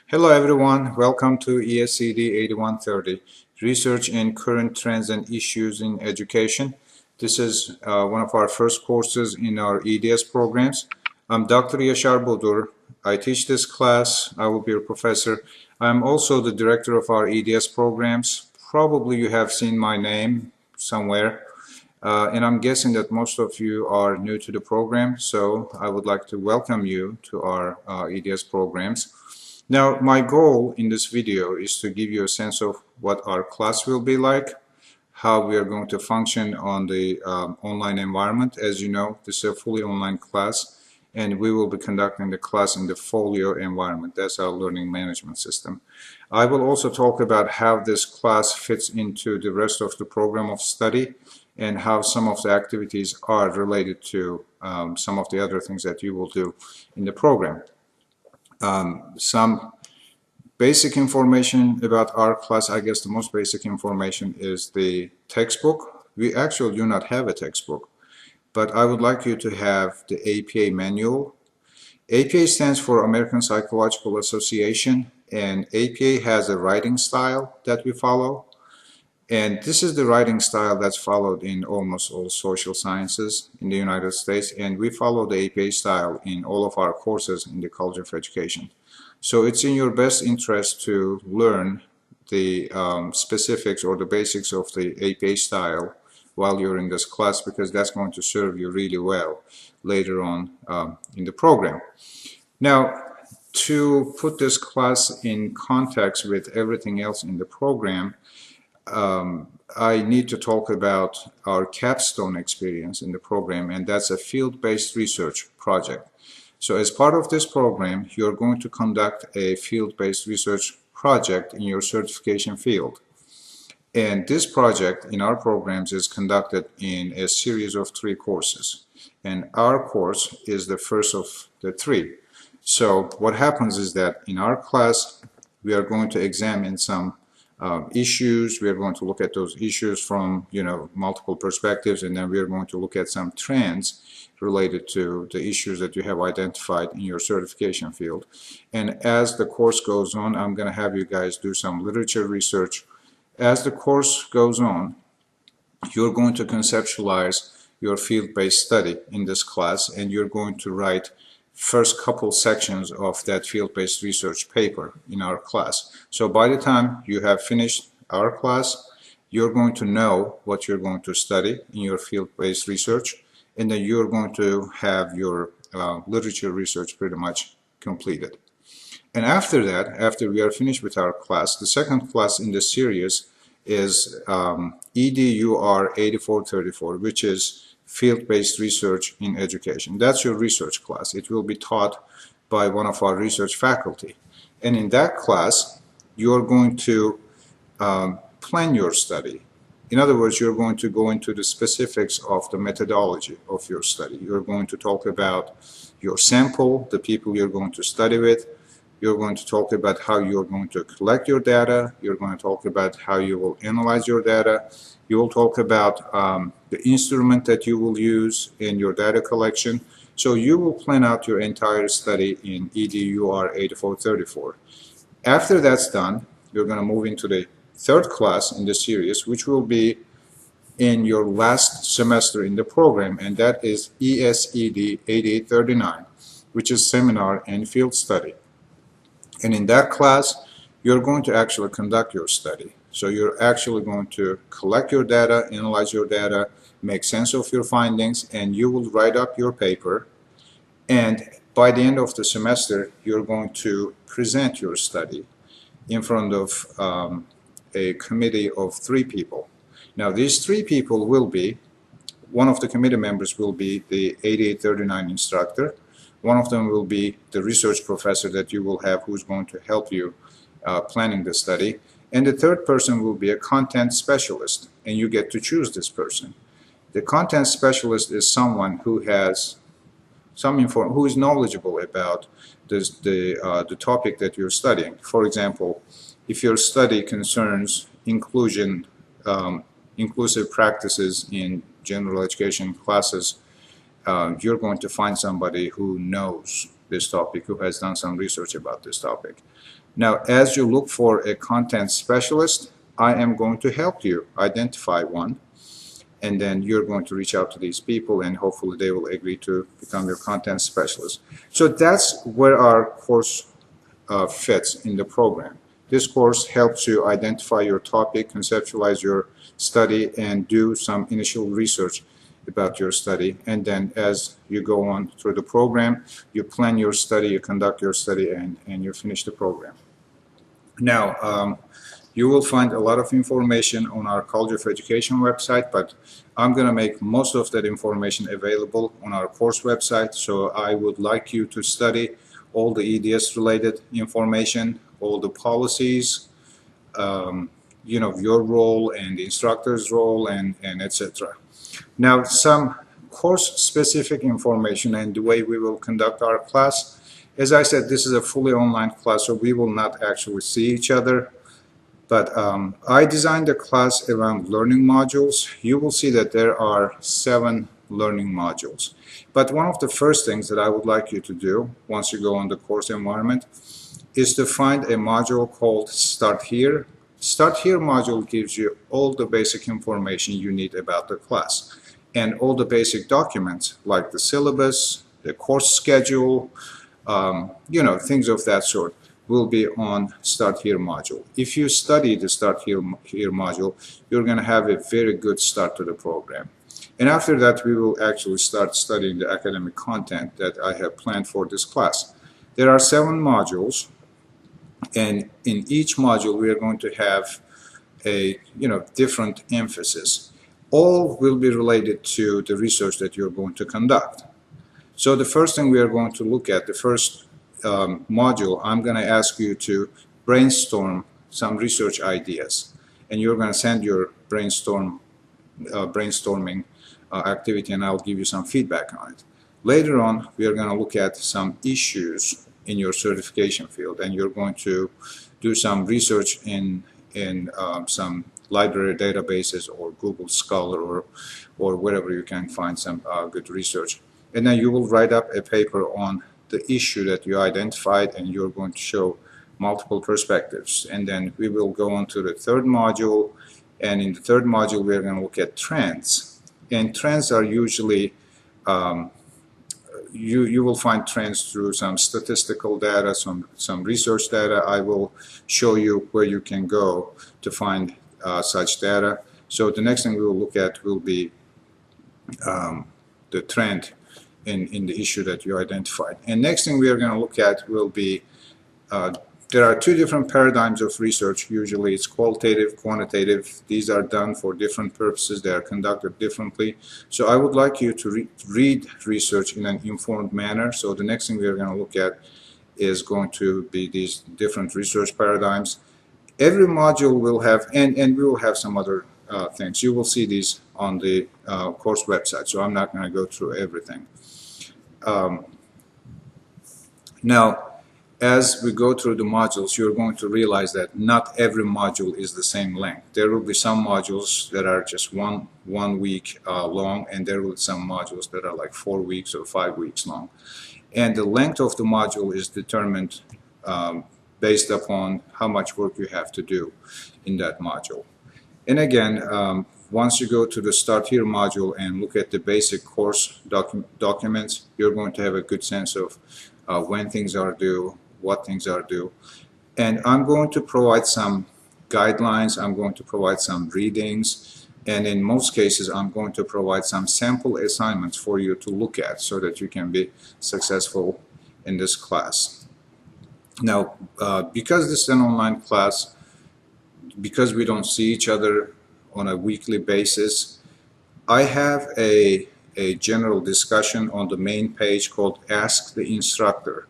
Hello everyone, welcome to ESED 8130, Research in Current Trends and Issues in Education. This is one of our first courses in our EDS programs. I'm Dr. Yashar Bodur. I teach this class. I will be your professor. I'm also the director of our EDS programs. Probably you have seen my name somewhere. And I'm guessing that most of you are new to the program, so I would like to welcome you to our EDS programs. Now, my goal in this video is to give you a sense of what our class will be like, how we are going to function on the online environment. As you know, this is a fully online class, and we will be conducting the class in the Folio environment. That's our learning management system. I will also talk about how this class fits into the rest of the program of study and how some of the activities are related to some of the other things that you will do in the program. Some basic information about our class. I guess the most basic information is the textbook. We actually do not have a textbook, but I would like you to have the APA manual. APA stands for American Psychological Association, and APA has a writing style that we follow. And this is the writing style that's followed in almost all social sciences in the United States, and we follow the APA style in all of our courses in the College of Education. So it's in your best interest to learn the specifics or the basics of the APA style while you're in this class, because that's going to serve you really well later on in the program. Now, to put this class in context with everything else in the program, I need to talk about our capstone experience in the program, and that's a field-based research project. So as part of this program, you're going to conduct a field-based research project in your certification field. And this project in our programs is conducted in a series of 3 courses. And our course is the first of the 3. So what happens is that in our class, we are going to examine some issues. We are going to look at those issues from multiple perspectives, and then we are going to look at some trends related to the issues that you have identified in your certification field. And as the course goes on, I'm going to have you guys do some literature research. As the course goes on, you're going to conceptualize your field-based study in this class, and you're going to write first couple sections of that field-based research paper in our class. So by the time you have finished our class, you're going to know what you're going to study in your field-based research, and then you're going to have your literature research pretty much completed. And after that, after we are finished with our class, the second class in the series is EDUR 8434, which is field-based research in education. That's your research class. It will be taught by one of our research faculty. And in that class, you're going to plan your study. In other words, you're going to go into the specifics of the methodology of your study. You're going to talk about your sample, the people you're going to study with. You're going to talk about how you're going to collect your data. You're going to talk about how you will analyze your data. You will talk about the instrument that you will use in your data collection. So you will plan out your entire study in EDUR 8434. After that's done, you're going to move into the third class in the series, which will be in your last semester in the program, and that is ESED 8839, which is Seminar and Field Study. And in that class, you're going to actually conduct your study. So you're actually going to collect your data, analyze your data, make sense of your findings, and you will write up your paper. And by the end of the semester, you're going to present your study in front of a committee of 3 people. Now, these 3 people will be, one of the committee members will be the 8839 instructor. One of them will be the research professor that you will have, who's going to help you planning the study. And the third person will be a content specialist, and you get to choose this person. The content specialist is someone who has who is knowledgeable about the topic that you're studying. For example, if your study concerns inclusive practices in general education classes, you're going to find somebody who knows this topic, who has done some research about this topic. Now, as you look for a content specialist, I am going to help you identify one, and then you're going to reach out to these people, and hopefully they will agree to become your content specialist. So that's where our course fits in the program. This course helps you identify your topic, conceptualize your study, and do some initial research about your study. And then as you go on through the program, you plan your study, you conduct your study, and you finish the program. Now, you will find a lot of information on our College of Education website, but I'm going to make most of that information available on our course website. So I would like you to study all the EDS related information, all the policies, you know, your role and the instructor's role, and etc. Now, some course specific information and the way we will conduct our class. As I said, this is a fully online class, so we will not actually see each other. But I designed the class around learning modules. You will see that there are 7 learning modules. But one of the first things that I would like you to do once you go on the course environment is to find a module called Start Here. Start Here module gives you all the basic information you need about the class and all the basic documents like the syllabus, the course schedule, you know, things of that sort will be on Start Here module. If you study the Start Here module, you're going to have a very good start to the program. And after that, we will actually start studying the academic content that I have planned for this class. There are 7 modules, and in each module, we are going to have a, you know, different emphasis. All will be related to the research that you're going to conduct. So the first thing we are going to look at, the first module, I'm going to ask you to brainstorm some research ideas, and you're going to send your brainstorming activity, and I'll give you some feedback on it. Later on, we are going to look at some issues in your certification field, and you're going to do some research in some library databases or Google Scholar or wherever you can find some good research. And then you will write up a paper on the issue that you identified, and you're going to show multiple perspectives. And then we will go on to the 3rd module, and in the 3rd module we are going to look at trends. And trends are usually you will find trends through some statistical data, some research data. I will show you where you can go to find such data. So the next thing we will look at will be the trend in the issue that you identified. And next thing we are going to look at will be there are 2 different paradigms of research. Usually it's qualitative, quantitative. These are done for different purposes. They are conducted differently. So I would like you to read research in an informed manner. So the next thing we are going to look at is going to be these different research paradigms. Every module will have, and we will have some other things. You will see these on the course website, so I'm not going to go through everything. Now, as we go through the modules, you're going to realize that not every module is the same length. There will be some modules that are just one week long, and there will be some modules that are like 4 weeks or 5 weeks long. And the length of the module is determined based upon how much work you have to do in that module. And again, once you go to the Start Here module and look at the basic course documents, you're going to have a good sense of when things are due, what things are due. And I'm going to provide some guidelines, I'm going to provide some readings, and in most cases I'm going to provide some sample assignments for you to look at so that you can be successful in this class. Now, because this is an online class, because we don't see each other on a weekly basis, I have a general discussion on the main page called Ask the Instructor.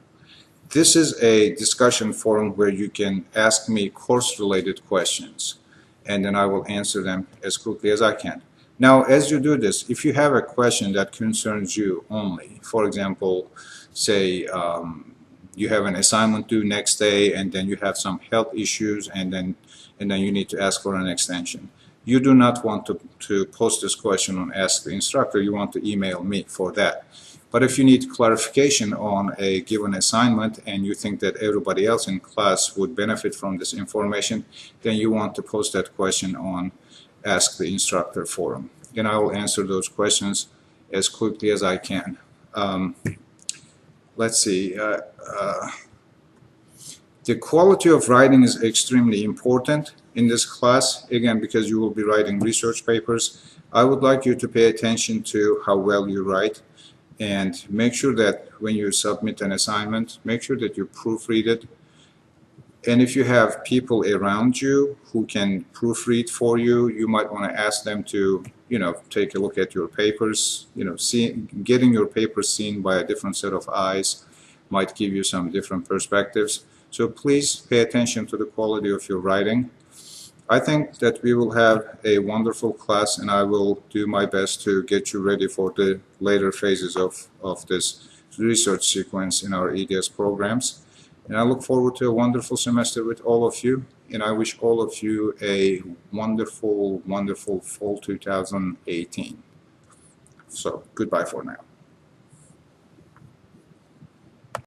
This is a discussion forum where you can ask me course-related questions, and then I will answer them as quickly as I can. Now, as you do this, if you have a question that concerns you only, for example, say you have an assignment due next day, and then you have some health issues, and then you need to ask for an extension. You do not want to post this question on Ask the Instructor. You want to email me for that. But if you need clarification on a given assignment and you think that everybody else in class would benefit from this information, then you want to post that question on Ask the Instructor forum. And I will answer those questions as quickly as I can. Let's see. The quality of writing is extremely important in this class, again, because you will be writing research papers. I would like you to pay attention to how well you write, and make sure that when you submit an assignment, make sure that you proofread it. And if you have people around you who can proofread for you, you might want to ask them to, take a look at your papers. Getting your papers seen by a different set of eyes might give you some different perspectives. So please pay attention to the quality of your writing. I think that we will have a wonderful class, and I will do my best to get you ready for the later phases of this research sequence in our EDS programs. And I look forward to a wonderful semester with all of you, and I wish all of you a wonderful, wonderful fall 2018. So goodbye for now.